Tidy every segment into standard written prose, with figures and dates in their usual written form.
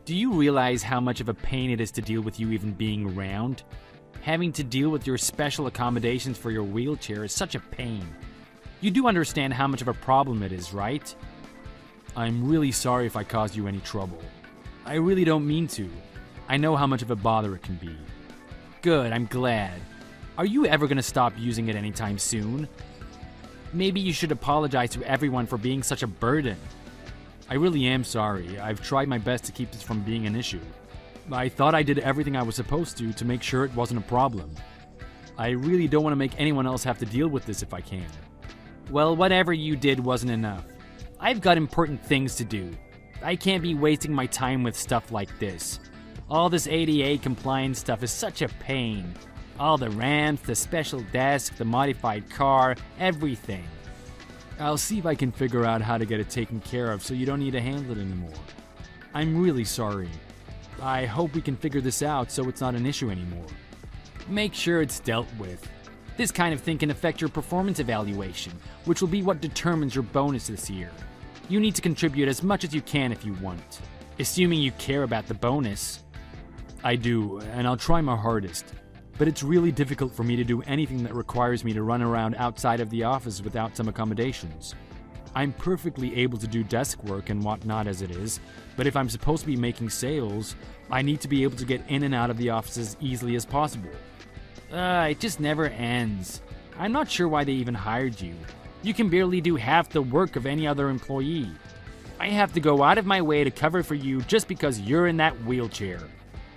Do you realize how much of a pain it is to deal with you even being around? Having to deal with your special accommodations for your wheelchair is such a pain. You do understand how much of a problem it is, right? I'm really sorry if I caused you any trouble. I really don't mean to. I know how much of a bother it can be. Good, I'm glad. Are you ever going to stop using it anytime soon? Maybe you should apologize to everyone for being such a burden. I really am sorry. I've tried my best to keep this from being an issue. I thought I did everything I was supposed to make sure it wasn't a problem. I really don't want to make anyone else have to deal with this if I can. Well, whatever you did wasn't enough. I've got important things to do. I can't be wasting my time with stuff like this. All this ADA compliance stuff is such a pain. All the ramps, the special desk, the modified car, everything. I'll see if I can figure out how to get it taken care of so you don't need to handle it anymore. I'm really sorry. I hope we can figure this out so it's not an issue anymore. Make sure it's dealt with. This kind of thing can affect your performance evaluation, which will be what determines your bonus this year. You need to contribute as much as you can if you want, assuming you care about the bonus. I do, and I'll try my hardest. But it's really difficult for me to do anything that requires me to run around outside of the office without some accommodations. I'm perfectly able to do desk work and whatnot as it is, but if I'm supposed to be making sales, I need to be able to get in and out of the office as easily as possible. It just never ends. I'm not sure why they even hired you. You can barely do half the work of any other employee. I have to go out of my way to cover for you just because you're in that wheelchair.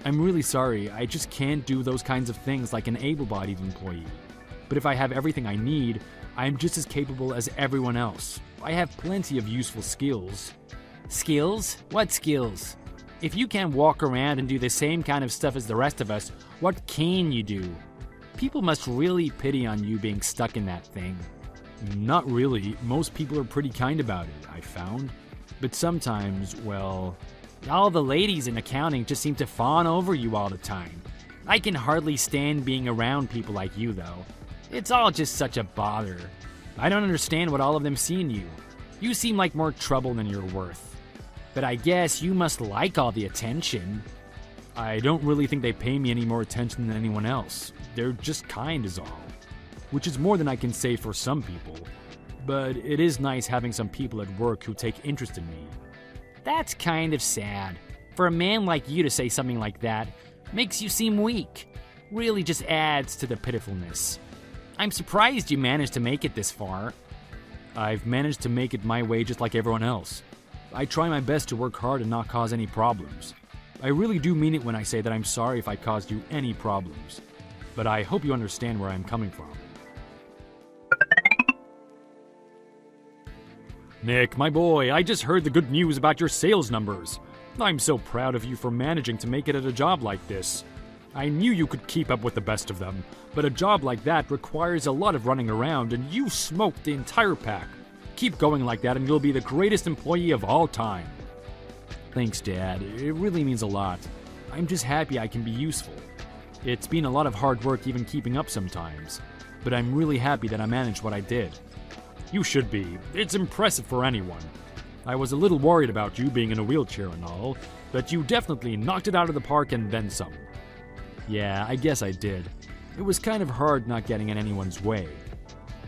I'm really sorry, I just can't do those kinds of things like an able-bodied employee. But if I have everything I need, I'm just as capable as everyone else. I have plenty of useful skills. Skills? What skills? If you can't walk around and do the same kind of stuff as the rest of us, what can you do? People must really pity on you being stuck in that thing. Not really. Most people are pretty kind about it, I found. But sometimes, well... all the ladies in accounting just seem to fawn over you all the time. I can hardly stand being around people like you, though. It's all just such a bother. I don't understand what all of them see in you. You seem like more trouble than you're worth. But I guess you must like all the attention. I don't really think they pay me any more attention than anyone else. They're just kind is all. Which is more than I can say for some people. But it is nice having some people at work who take interest in me. That's kind of sad. For a man like you to say something like that makes you seem weak. Really just adds to the pitifulness. I'm surprised you managed to make it this far. I've managed to make it my way just like everyone else. I try my best to work hard and not cause any problems. I really do mean it when I say that I'm sorry if I caused you any problems. But I hope you understand where I'm coming from. Nick, my boy, I just heard the good news about your sales numbers. I'm so proud of you for managing to make it at a job like this. I knew you could keep up with the best of them, but a job like that requires a lot of running around, and you smoked the entire pack. Keep going like that and you'll be the greatest employee of all time. Thanks, Dad. It really means a lot. I'm just happy I can be useful. It's been a lot of hard work even keeping up sometimes, but I'm really happy that I managed what I did. You should be. It's impressive for anyone. I was a little worried about you being in a wheelchair and all, but you definitely knocked it out of the park and then some. Yeah, I guess I did. It was kind of hard not getting in anyone's way.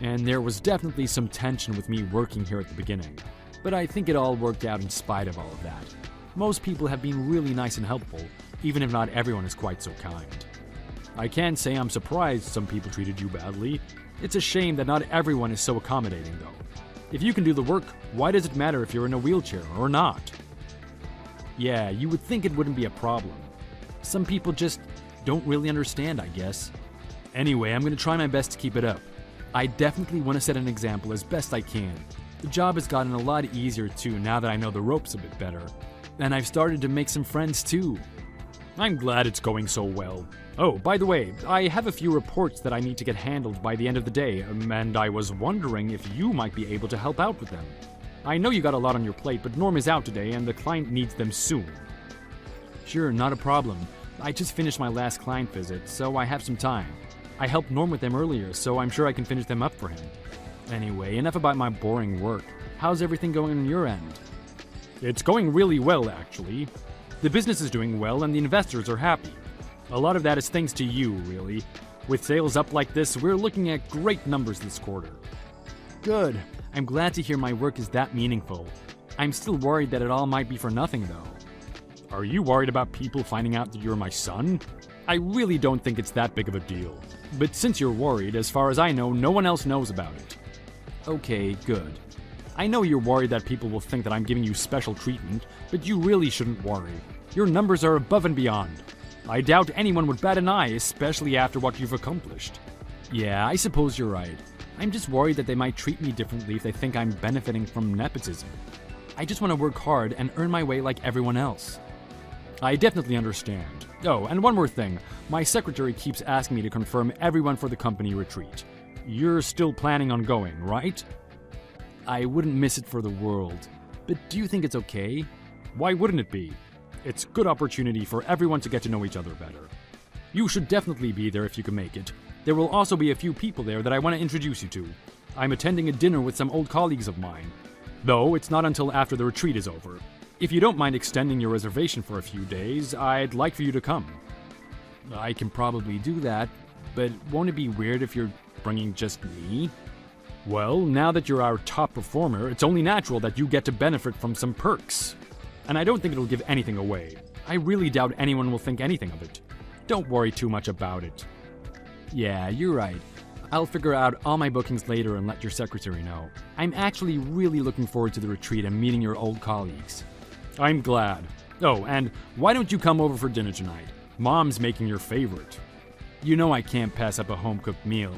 And there was definitely some tension with me working here at the beginning, but I think it all worked out in spite of all of that. Most people have been really nice and helpful, even if not everyone is quite so kind. I can't say I'm surprised some people treated you badly. It's a shame that not everyone is so accommodating, though. If you can do the work, why does it matter if you're in a wheelchair or not? Yeah, you would think it wouldn't be a problem. Some people just don't really understand, I guess. Anyway, I'm going to try my best to keep it up. I definitely want to set an example as best I can. The job has gotten a lot easier too now that I know the ropes a bit better. And I've started to make some friends too. I'm glad it's going so well. Oh, by the way, I have a few reports that I need to get handled by the end of the day, and I was wondering if you might be able to help out with them. I know you got a lot on your plate, but Norm is out today and the client needs them soon. Sure, not a problem. I just finished my last client visit, so I have some time. I helped Norm with them earlier, so I'm sure I can finish them up for him. Anyway, enough about my boring work. How's everything going on your end? It's going really well, actually. The business is doing well and the investors are happy. A lot of that is thanks to you, really. With sales up like this, we're looking at great numbers this quarter. Good. I'm glad to hear my work is that meaningful. I'm still worried that it all might be for nothing, though. Are you worried about people finding out that you're my son? I really don't think it's that big of a deal. But since you're worried, as far as I know, no one else knows about it. Okay, good. I know you're worried that people will think that I'm giving you special treatment, but you really shouldn't worry. Your numbers are above and beyond. I doubt anyone would bat an eye, especially after what you've accomplished. Yeah, I suppose you're right. I'm just worried that they might treat me differently if they think I'm benefiting from nepotism. I just want to work hard and earn my way like everyone else. I definitely understand. Oh, and one more thing. My secretary keeps asking me to confirm everyone for the company retreat. You're still planning on going, right? I wouldn't miss it for the world. But do you think it's okay? Why wouldn't it be? It's a good opportunity for everyone to get to know each other better. You should definitely be there if you can make it. There will also be a few people there that I want to introduce you to. I'm attending a dinner with some old colleagues of mine. Though it's not until after the retreat is over. If you don't mind extending your reservation for a few days, I'd like for you to come. I can probably do that, but won't it be weird if you're bringing just me? Well, now that you're our top performer, it's only natural that you get to benefit from some perks. And I don't think it'll give anything away. I really doubt anyone will think anything of it. Don't worry too much about it. Yeah, you're right. I'll figure out all my bookings later and let your secretary know. I'm actually really looking forward to the retreat and meeting your old colleagues. I'm glad. Oh, and why don't you come over for dinner tonight? Mom's making your favorite. You know I can't pass up a home-cooked meal.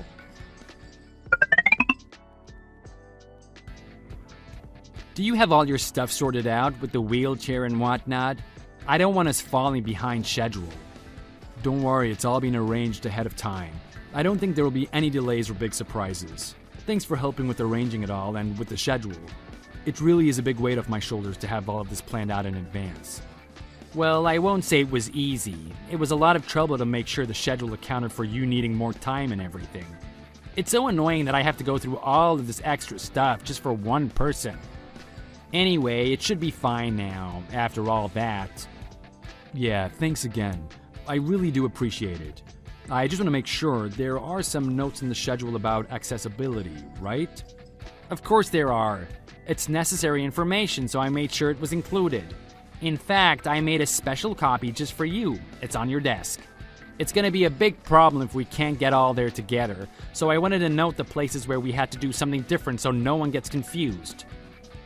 Do you have all your stuff sorted out with the wheelchair and whatnot? I don't want us falling behind schedule. Don't worry, it's all been arranged ahead of time. I don't think there will be any delays or big surprises. Thanks for helping with arranging it all and with the schedule. It really is a big weight off my shoulders to have all of this planned out in advance. Well, I won't say it was easy. It was a lot of trouble to make sure the schedule accounted for you needing more time and everything. It's so annoying that I have to go through all of this extra stuff just for one person. Anyway, it should be fine now, after all that. Yeah, thanks again. I really do appreciate it. I just want to make sure there are some notes in the schedule about accessibility, right? Of course there are. It's necessary information, so I made sure it was included. In fact, I made a special copy just for you. It's on your desk. It's going to be a big problem if we can't get all there together, so I wanted to note the places where we had to do something different so no one gets confused.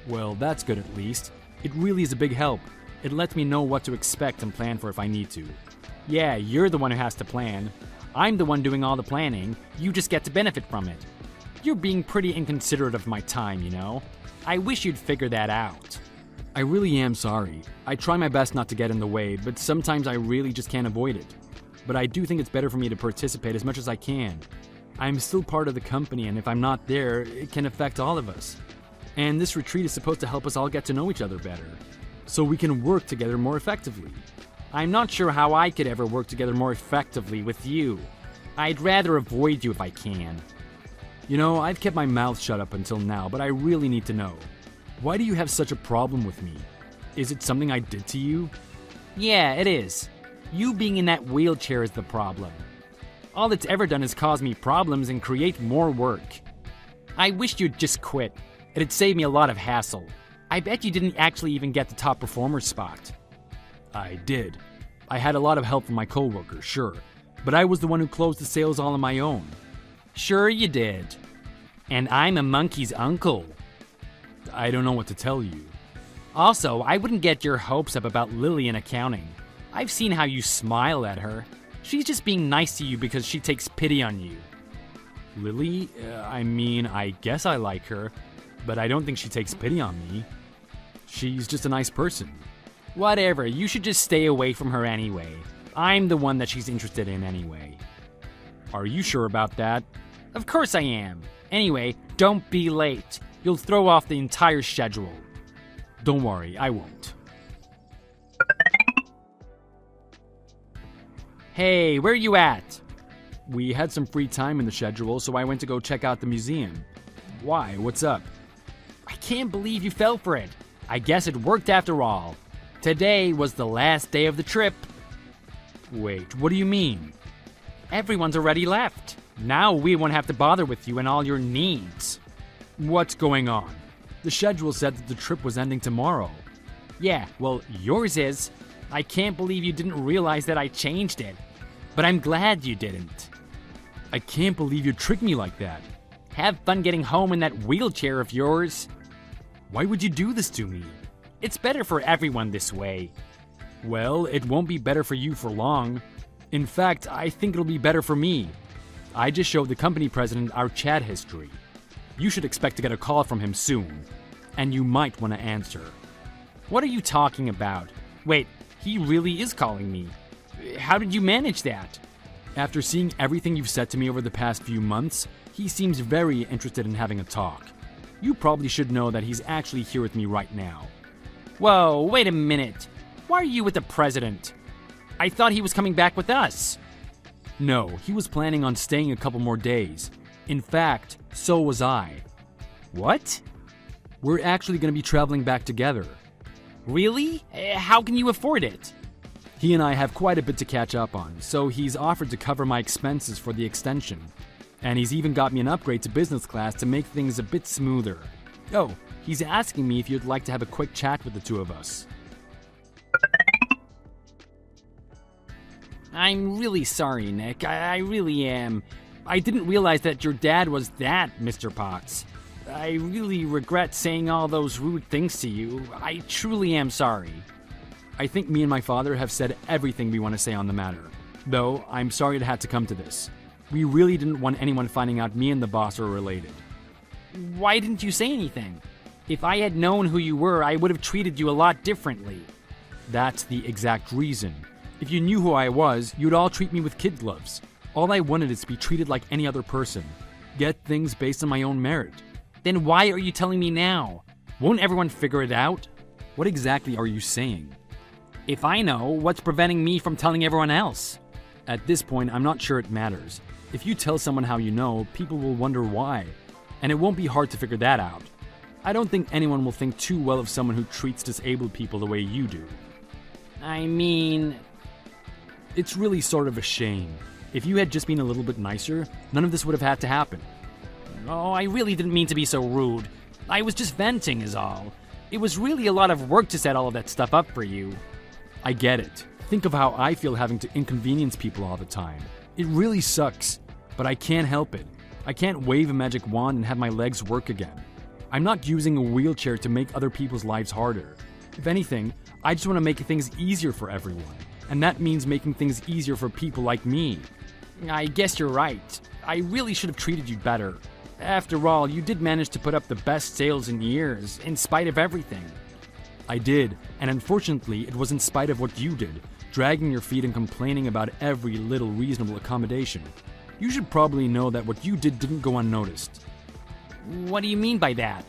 Well, that's good at least. It really is a big help. It lets me know what to expect and plan for if I need to. Yeah, you're the one who has to plan. I'm the one doing all the planning. You just get to benefit from it. You're being pretty inconsiderate of my time, you know? I wish you'd figure that out. I really am sorry. I try my best not to get in the way, but sometimes I really just can't avoid it. But I do think it's better for me to participate as much as I can. I'm still part of the company, and if I'm not there, it can affect all of us. And this retreat is supposed to help us all get to know each other better, so we can work together more effectively. I'm not sure how I could ever work together more effectively with you. I'd rather avoid you if I can. You know, I've kept my mouth shut up until now, but I really need to know. Why do you have such a problem with me? Is it something I did to you? Yeah, it is. You being in that wheelchair is the problem. All it's ever done is cause me problems and create more work. I wish you'd just quit. It'd save me a lot of hassle. I bet you didn't actually even get the top performer spot. I did. I had a lot of help from my coworker, sure. But I was the one who closed the sales all on my own. Sure you did. And I'm a monkey's uncle. I don't know what to tell you. Also, I wouldn't get your hopes up about Lily in accounting. I've seen how you smile at her. She's just being nice to you because she takes pity on you. Lily? I guess I like her, but I don't think she takes pity on me. She's just a nice person. Whatever, you should just stay away from her anyway. I'm the one that she's interested in anyway. Are you sure about that? Of course I am. Anyway, don't be late. You'll throw off the entire schedule. Don't worry, I won't. Hey, where you at? We had some free time in the schedule, so I went to go check out the museum. Why? What's up? I can't believe you fell for it. I guess it worked after all. Today was the last day of the trip. Wait, what do you mean? Everyone's already left. Now we won't have to bother with you and all your needs. What's going on? The schedule said that the trip was ending tomorrow. Yeah, well, yours is. I can't believe you didn't realize that I changed it. But I'm glad you didn't. I can't believe you tricked me like that. Have fun getting home in that wheelchair of yours. Why would you do this to me? It's better for everyone this way. Well, it won't be better for you for long. In fact, I think it'll be better for me. I just showed the company president our chat history. You should expect to get a call from him soon. And you might want to answer. What are you talking about? Wait, he really is calling me. How did you manage that? After seeing everything you've said to me over the past few months, he seems very interested in having a talk. You probably should know that he's actually here with me right now. Whoa, wait a minute. Why are you with the president? I thought he was coming back with us. No, he was planning on staying a couple more days. In fact, so was I. What? We're actually going to be traveling back together. Really? How can you afford it? He and I have quite a bit to catch up on, so he's offered to cover my expenses for the extension. And he's even got me an upgrade to business class to make things a bit smoother. Oh, he's asking me if you'd like to have a quick chat with the two of us. I'm really sorry, Nick. I really am. I didn't realize that your dad was that, Mr. Potts. I really regret saying all those rude things to you. I truly am sorry. I think me and my father have said everything we want to say on the matter. Though, I'm sorry it had to come to this. We really didn't want anyone finding out me and the boss are related. Why didn't you say anything? If I had known who you were, I would have treated you a lot differently. That's the exact reason. If you knew who I was, you'd all treat me with kid gloves. All I wanted is to be treated like any other person. Get things based on my own merit. Then why are you telling me now? Won't everyone figure it out? What exactly are you saying? If I know, what's preventing me from telling everyone else? At this point, I'm not sure it matters. If you tell someone how you know, people will wonder why. And it won't be hard to figure that out. I don't think anyone will think too well of someone who treats disabled people the way you do. I mean... It's really sort of a shame. If you had just been a little bit nicer, none of this would have had to happen. Oh, I really didn't mean to be so rude. I was just venting is all. It was really a lot of work to set all of that stuff up for you. I get it. Think of how I feel having to inconvenience people all the time. It really sucks, but I can't help it. I can't wave a magic wand and have my legs work again. I'm not using a wheelchair to make other people's lives harder. If anything, I just want to make things easier for everyone. And that means making things easier for people like me. I guess you're right. I really should have treated you better. After all, you did manage to put up the best sales in years, in spite of everything. I did, and unfortunately, it was in spite of what you did, dragging your feet and complaining about every little reasonable accommodation. You should probably know that what you did didn't go unnoticed. What do you mean by that?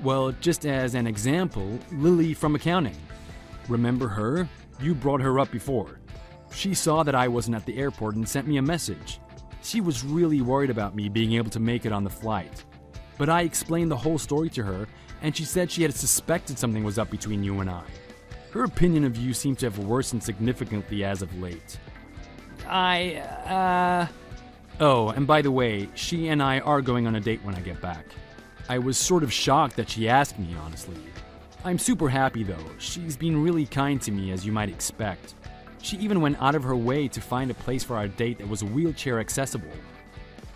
Well, just as an example, Lily from accounting. Remember her? You brought her up before. She saw that I wasn't at the airport and sent me a message. She was really worried about me being able to make it on the flight. But I explained the whole story to her, and she said she had suspected something was up between you and I. Her opinion of you seemed to have worsened significantly as of late. Oh, and by the way, she and I are going on a date when I get back. I was sort of shocked that she asked me, honestly. I'm super happy though. She's been really kind to me, as you might expect. She even went out of her way to find a place for our date that was wheelchair accessible.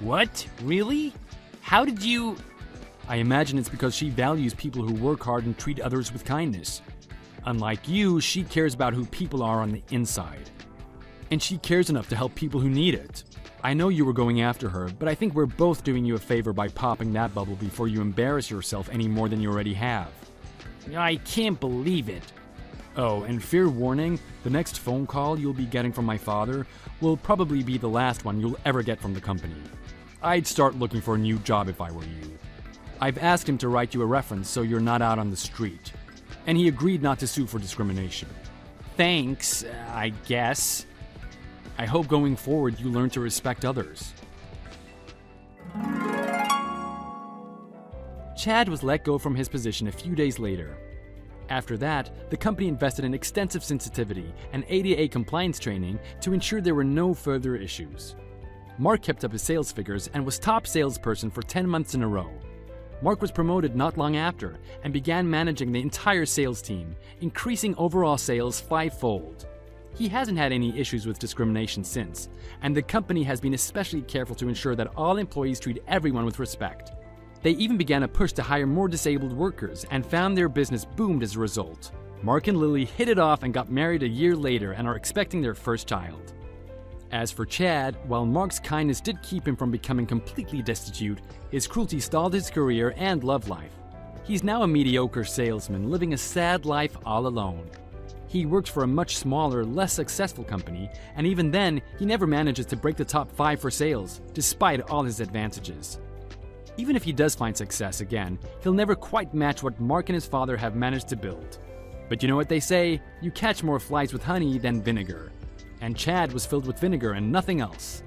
What? Really? How did you... I imagine it's because she values people who work hard and treat others with kindness. Unlike you, she cares about who people are on the inside. And she cares enough to help people who need it. I know you were going after her, but I think we're both doing you a favor by popping that bubble before you embarrass yourself any more than you already have. I can't believe it. Oh, and fair warning, the next phone call you'll be getting from my father will probably be the last one you'll ever get from the company. I'd start looking for a new job if I were you. I've asked him to write you a reference so you're not out on the street. And he agreed not to sue for discrimination. Thanks, I guess. I hope going forward you learn to respect others. Chad was let go from his position a few days later. After that, the company invested in extensive sensitivity and ADA compliance training to ensure there were no further issues. Mark kept up his sales figures and was top salesperson for 10 months in a row. Mark was promoted not long after and began managing the entire sales team, increasing overall sales 5-fold. He hasn't had any issues with discrimination since, and the company has been especially careful to ensure that all employees treat everyone with respect. They even began a push to hire more disabled workers and found their business boomed as a result. Mark and Lily hit it off and got married a year later and are expecting their first child. As for Chad, while Mark's kindness did keep him from becoming completely destitute, his cruelty stalled his career and love life. He's now a mediocre salesman living a sad life all alone. He works for a much smaller, less successful company, and even then, he never manages to break the top 5 for sales, despite all his advantages. Even if he does find success again, he'll never quite match what Mark and his father have managed to build. But you know what they say, you catch more flies with honey than vinegar. And Chad was filled with vinegar and nothing else.